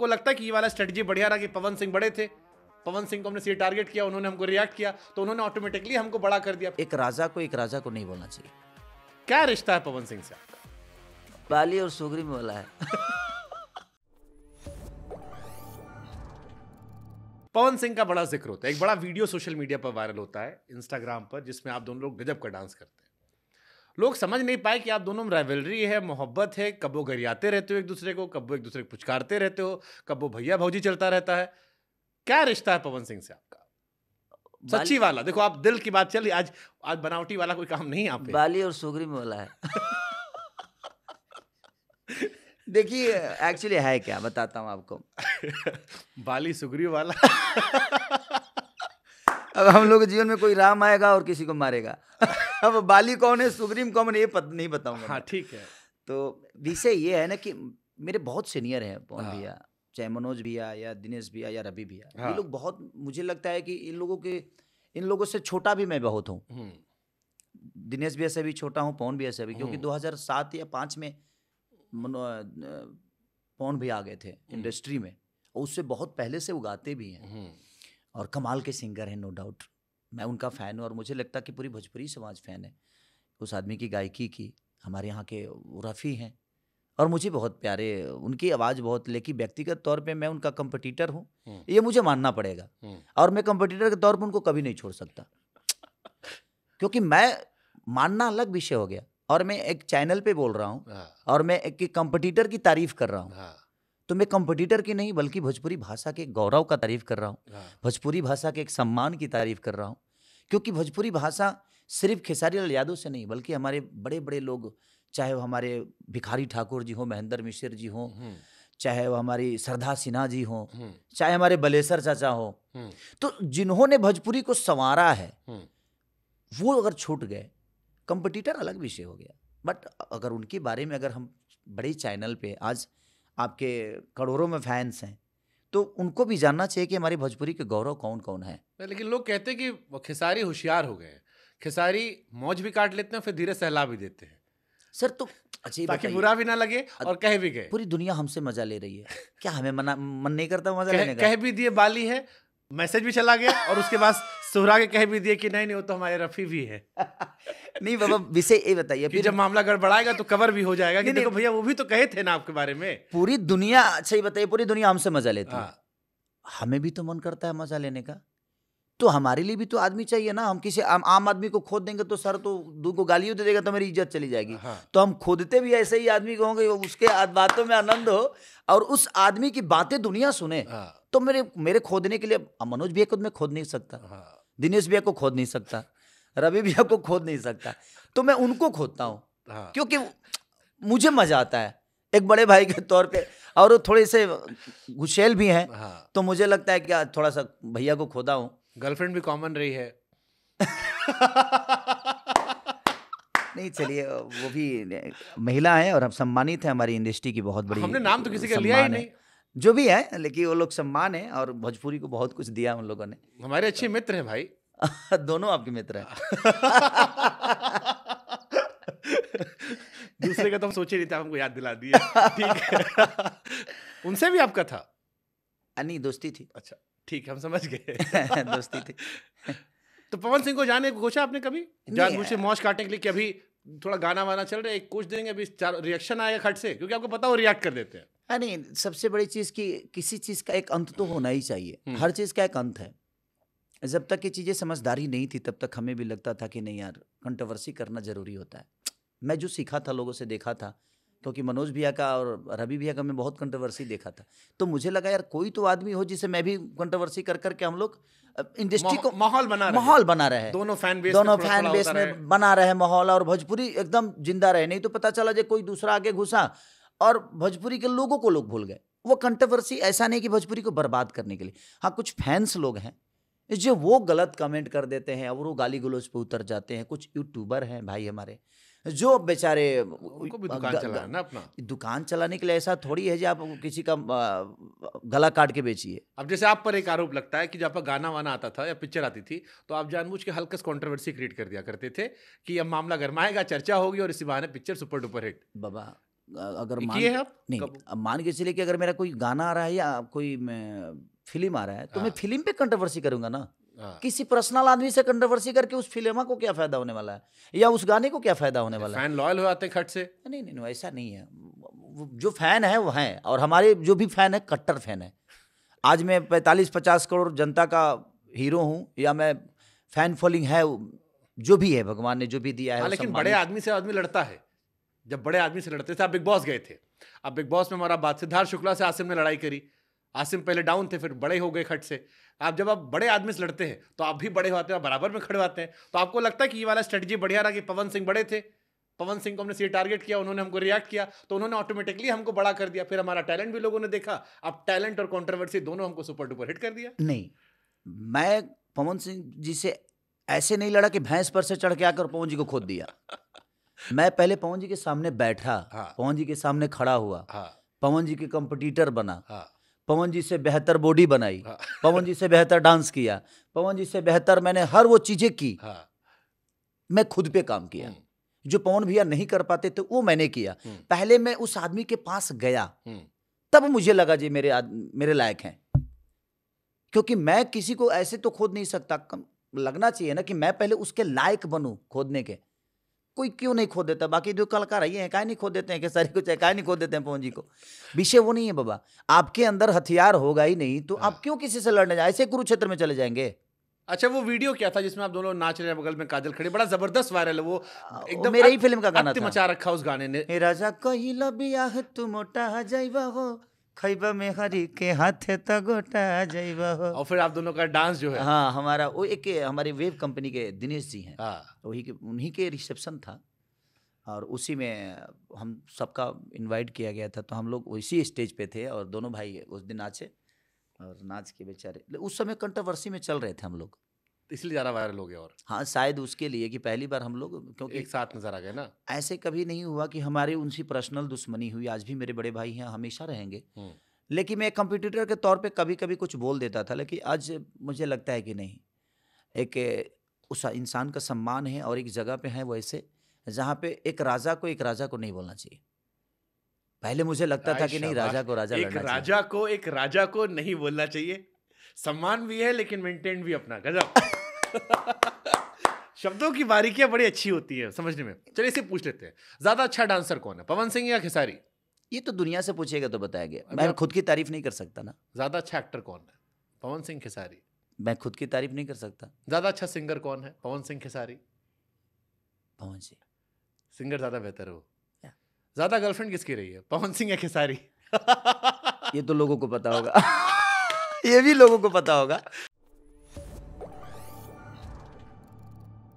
आपको लगता है कि ये वाला स्ट्रेटजी बढ़िया रहा कि पवन सिंह बड़े थे, पवन सिंह को हमने सीधे टारगेट किया, उन्होंने हमको रिएक्ट किया, तो उन्होंने ऑटोमेटिकली हमको बड़ा कर दिया? एक राजा को नहीं बोलना चाहिए। क्या रिश्ता है पवन सिंह से आपका? बाली और सुगरी में बोला है। पवन सिंह का बड़ा जिक्र होता है, एक बड़ा वीडियो सोशल मीडिया पर वायरल होता है, इंस्टाग्राम पर, जिसमें आप दोनों लोग गजब का डांस करते हैं। लोग समझ नहीं पाए कि आप दोनों में राइवलरी है, मोहब्बत है, कब वो गरियाते रहते हो एक दूसरे को, कब वो एक दूसरे को पुचकारते रहते हो, कब वो भैया भौजी चलता रहता है। क्या रिश्ता है पवन सिंह से आपका? सच्ची वाला, देखो आप दिल की बात चली, आज बनावटी वाला कोई काम नहीं आप पे। बाली और सुगरी में बोला है। देखिए एक्चुअली है क्या, बताता हूँ आपको। बाली सुगरी वाला। अब हम लोग के जीवन में कोई राम आएगा और किसी को मारेगा। अब बाली कौन है, सुग्रीव कौन है, ये नहीं बताऊंगा। हाँ ठीक है। तो विषय ये है ना कि मेरे बहुत सीनियर हैं पवन भैया, चाहे मनोज भैया या दिनेश भैया या रवि भैया, ये लोग बहुत, मुझे लगता है कि इन लोगों से छोटा भी मैं बहुत हूँ। दिनेश भैया से भी छोटा हूँ, पवन भैया से भी, क्योंकि 2007 या 5 में पवन भैया आ गए थे इंडस्ट्री में, और उससे बहुत पहले से उगाते भी हैं और कमाल के सिंगर हैं, नो डाउट। मैं उनका फ़ैन हूँ और मुझे लगता है कि पूरी भोजपुरी समाज फ़ैन है उस आदमी की गायकी की। हमारे यहाँ के रफ़ी हैं और मुझे बहुत प्यारे, उनकी आवाज़ बहुत, लेकिन व्यक्तिगत तौर पे मैं उनका कंपटीटर हूँ, ये मुझे मानना पड़ेगा। और मैं कंपटीटर के तौर पे उनको कभी नहीं छोड़ सकता, क्योंकि मैं मानना अलग विषय हो गया और मैं एक चैनल पे बोल रहा हूँ और मैं एक कंपटीटर की तारीफ कर रहा हूँ। तो मैं कंपटीटर की नहीं बल्कि भोजपुरी भाषा के गौरव का तारीफ कर रहा हूँ, भोजपुरी भाषा के एक सम्मान की तारीफ कर रहा हूँ, क्योंकि भोजपुरी भाषा सिर्फ खेसारी लाल यादव से नहीं बल्कि हमारे बड़े बड़े लोग, चाहे वो हमारे भिखारी ठाकुर जी हों, महेंद्र मिश्र जी हों, चाहे वो हमारी श्रद्धा सिन्हा जी हों, चाहे हमारे बलेसर चाचा हो, तो जिन्होंने भोजपुरी को संवारा है वो अगर छूट गए, कंपटीटर अलग विषय हो गया। बट अगर उनके बारे में अगर हम बड़े चैनल पे, आज आपके करोड़ों में फैंस हैं, तो उनको भी जानना चाहिए कि हमारी भोजपुरी के गौरव कौन कौन है। लेकिन लोग कहते हैं कि खेसारी होशियार हो गए, खेसारी मौज भी काट लेते हैं फिर धीरे सहला भी देते हैं। सर तो अच्छा, ताकि बुरा भी ना लगे और कह भी गए। पूरी दुनिया हमसे मजा ले रही है, क्या हमें मन नहीं करता मजा लेने का? कह भी दिए बाली है, मैसेज भी चला गया और उसके बाद सुहरा के कह भी दिए कि नहीं वो तो हमारे रफी भी है। नहीं बाबा, विषय ये बताइए, फिर जब मामला गड़बड़ाएगा तो कवर भी हो जाएगा कि देखो भैया वो भी तो कहे थे ना आपके बारे में। पूरी दुनिया, अच्छा ये बताइए, पूरी दुनिया हमसे मजा लेती है, हमें भी तो मन करता है मजा लेने का, तो हमारे लिए भी तो आदमी चाहिए ना। हम किसी आम आदमी को खोद देंगे तो सर तो दूध को गालियों दे देगा तो मेरी इज्जत चली जाएगी। तो हम खोदते भी ऐसे ही आदमी को होंगे, उसके बातों में आनंद हो और उस आदमी की बातें दुनिया सुने। तो मेरे खोदने के लिए मनोज भैया को मैं खोद नहीं सकता, दिनेश भैया को खोद नहीं सकता, रवि भैया को खोद नहीं सकता, तो मैं उनको खोदता हूँ क्योंकि मुझे मजा आता है एक बड़े भाई के तौर पे, और वो थोड़े से गुस्सेल भी हैं, तो मुझे लगता है कि थोड़ा सा भैया को खोदा हूँ। गर्लफ्रेंड भी कॉमन रही है। नहीं चलिए, वो भी महिला है और हम सम्मानित हैं, हमारी इंडस्ट्री की बहुत बड़ी, हमने नाम तो किसी का लिया ही नहीं, जो भी है, लेकिन वो लोग सम्मान है और भोजपुरी को बहुत कुछ दिया उन लोगों ने। हमारे अच्छे मित्र हैं भाई। दोनों आपके मित्र हैं। दूसरे का तो हम सोचे नहीं था, हमको याद दिला दिया। ठीक है। उनसे भी आपका था? नहीं, दोस्ती थी। अच्छा ठीक है, हम समझ गए। दोस्ती थी। तो पवन सिंह को जाने को सोचा आपने कभी, जानबूझ से मौज काटने के लिए कि अभी थोड़ा गाना वाना चल रहा है, एक कुछ देंगे, अभी रिएक्शन आएगा खट से, क्योंकि आपको पता वो रिएक्ट कर देते हैं। नहीं, सबसे बड़ी चीज की किसी चीज का एक अंत तो होना ही चाहिए, हर चीज का एक अंत है। जब तक ये चीजें समझदारी नहीं थी तब तक हमें भी लगता था कि नहीं यार, कंट्रोवर्सी करना जरूरी होता है। मैं जो सीखा था, लोगों से देखा था, क्योंकि मनोज भैया का और रवि भैया का मैं बहुत कंट्रोवर्सी देखा था, तो मुझे लगा यार कोई तो आदमी हो जिसे मैं भी कंट्रोवर्सी कर करके हम लोग इंडस्ट्री को माहौल बना रहे हैं, दोनों फैन बेस में बना रहे माहौल, और भोजपुरी एकदम जिंदा रहे। नहीं तो पता चला जो कोई दूसरा आगे घुसा और भोजपुरी के लोगों को लोग भूल गए। वो कंट्रोवर्सी ऐसा नहीं कि भोजपुरी को बर्बाद करने के लिए, हाँ कुछ फैंस लोग हैं जो वो गलत कमेंट कर देते हैं और वो गाली गलौज पे उतर जाते हैं। कुछ यूट्यूबर हैं भाई हमारे जो बेचारे, उनको भी दुकान चलाना ना, अपना दुकान चलाने के लिए ऐसा थोड़ी है जो आप किसी का गला काट के बेचिए। अब जैसे आप पर एक आरोप लगता है कि जब आपका गाना वाना आता था या पिक्चर आती थी तो आप जानबूझ के हल्का कंट्रोवर्सी क्रिएट कर दिया करते थे कि अब मामला गरमाएगा, चर्चा होगी और इसी बहाने पिक्चर सुपर डुपर हिट। बाबा अगर किए हैं आप नहीं, कब? अब मान के चलिए कि अगर मेरा कोई गाना आ रहा है या कोई फिल्म आ रहा है तो मैं हाँ। फिल्म पे कंट्रोवर्सी करूंगा ना। हाँ। किसी पर्सनल आदमी से कंट्रोवर्सी करके उस फिल्म को क्या फायदा होने वाला है या उस गाने को क्या फायदा होने वाला है? फैन लॉयल हो जाते हैं खट से। नहीं नहीं नहीं, ऐसा नहीं है। जो फैन है वो है, और हमारे जो भी फैन है कट्टर फैन है। आज मैं 45-50 करोड़ जनता का हीरो हूँ, या मैं फैन फॉलोइंग है, जो भी है भगवान ने जो भी दिया है हाँ, वो लेकिन सब बड़े मानिए। आदमी से आदमी लड़ता है। जब बड़े आदमी से लड़ते थे, आप बिग बॉस गए थे, अब बिग बॉस में हमारा बात सिद्धार्थ शुक्ला से आसिम ने लड़ाई करी। आसिम पहले डाउन थे, फिर बड़े हो गए खट से। आप जब आप बड़े आदमी से लड़ते हैं तो आप भी बड़े होते हैं, बराबर में खड़े होते हैं। तो आपको लगता है कि ये वाला स्ट्रेटजी बढ़िया रहा कि पवन सिंह बड़े थे, पवन सिंह को हमने सीधे टारगेट किया, उन्होंने हमको रिएक्ट किया, तो उन्होंने ऑटोमेटिकली हमको बड़ा कर दिया। फिर हमारा टैलेंट भी लोगों ने देखा, अब टैलेंट और कंट्रोवर्सी दोनों हमको सुपर डुपर हिट कर दिया। नहीं, मैं पवन सिंह जी से ऐसे नहीं लड़ा कि भैंस पर से चढ़ के आकर पवन जी को खोद दिया। मैं पहले पवन जी के सामने बैठा, हाँ। पवन जी के सामने खड़ा हुआ, हाँ। पवन जी के कंपटीटर बना, हाँ। पवन जी से बेहतर बॉडी बनाई, हाँ। पवन जी से बेहतर डांस किया, पवन जी से बेहतर मैंने हर वो चीजें की। हाँ। मैं खुद पे काम किया, जो पवन भैया नहीं कर पाते थे वो मैंने किया। पहले मैं उस आदमी के पास गया, तब मुझे लगा जी मेरे लायक हैं। क्योंकि मैं किसी को ऐसे तो खोद नहीं सकता, लगना चाहिए ना कि मैं पहले उसके लायक बनूं खोदने के। कोई क्यों नहीं खोद देता? बाकी जो कलाकार है काहे नहीं खोद देते हैं, खेसारी को चाहे काहे नहीं खोद देते हैं पवन जी को? विषय वो नहीं है बाबा। आपके अंदर हथियार होगा ही नहीं तो आप क्यों किसी से लड़ने जाए? ऐसे कुरुक्षेत्र में चले जाएंगे। अच्छा, वो वीडियो क्या था जिसमें आप दोनों नाच रहे हैं, बगल में काजल खड़ी, बड़ा जबरदस्त वायरल है वो, एकदम मेरे ही फिल्म का गाना अत्य था। मचा रखा उस गाने ने। हे राजा कहिला बियाह तू मोटा जाइबा हो, खैबा में हरी के हाथे त गोटा जाइबा हो। और फिर आप दोनों का डांस जो है, हाँ, हमारा वो एक हमारे वेब कंपनी के दिनेश जी हैं, हाँ, उन्हीं के रिसेप्शन था, और उसी में हम सबका इनवाइट किया गया था। तो हम लोग उसी स्टेज पे थे और दोनों भाई उस दिन नाचे, और नाच के बेचारे उस समय कंट्रोवर्सी में चल रहे थे हम लोग, इसलिए ज़्यादा वायरल हो गया। और हाँ, शायद उसके लिए कि पहली बार हम लोग, क्योंकि एक साथ नजर आ गए ना। ऐसे कभी नहीं हुआ कि हमारी उनसे पर्सनल दुश्मनी हुई। आज भी मेरे बड़े भाई हैं, हमेशा रहेंगे। लेकिन मैं कंपटीटर के तौर पे कभी कभी कुछ बोल देता था, लेकिन आज मुझे लगता है कि नहीं, एक उस इंसान का सम्मान है और एक जगह पे है वैसे, जहाँ पे एक राजा को नहीं बोलना चाहिए। पहले मुझे लगता था कि नहीं, राजा को राजा लड़ना चाहिए। एक राजा को नहीं बोलना चाहिए। सम्मान भी है लेकिन मेंटेन भी अपना गजब। शब्दों की बारीकियां बड़ी अच्छी होती है समझने में। चलिए इसे पूछ लेते हैं, ज्यादा अच्छा डांसर कौन है, पवन सिंह या खेसारी? ये तो दुनिया से पूछेगा तो बताएगा। मैं खुद की तारीफ नहीं कर सकता ना। ज्यादा अच्छा एक्टर कौन है, पवन सिंह खेसारी? मैं खुद की तारीफ नहीं कर सकता। ज्यादा अच्छा सिंगर कौन है, पवन सिंह खेसारी? पवन सिंह। सिंगर ज्यादा बेहतर हो। ज्यादा गर्लफ्रेंड किसकी रही है, पवन सिंह या खेसारी? ये तो लोगों को पता होगा। ये भी लोगों को पता होगा।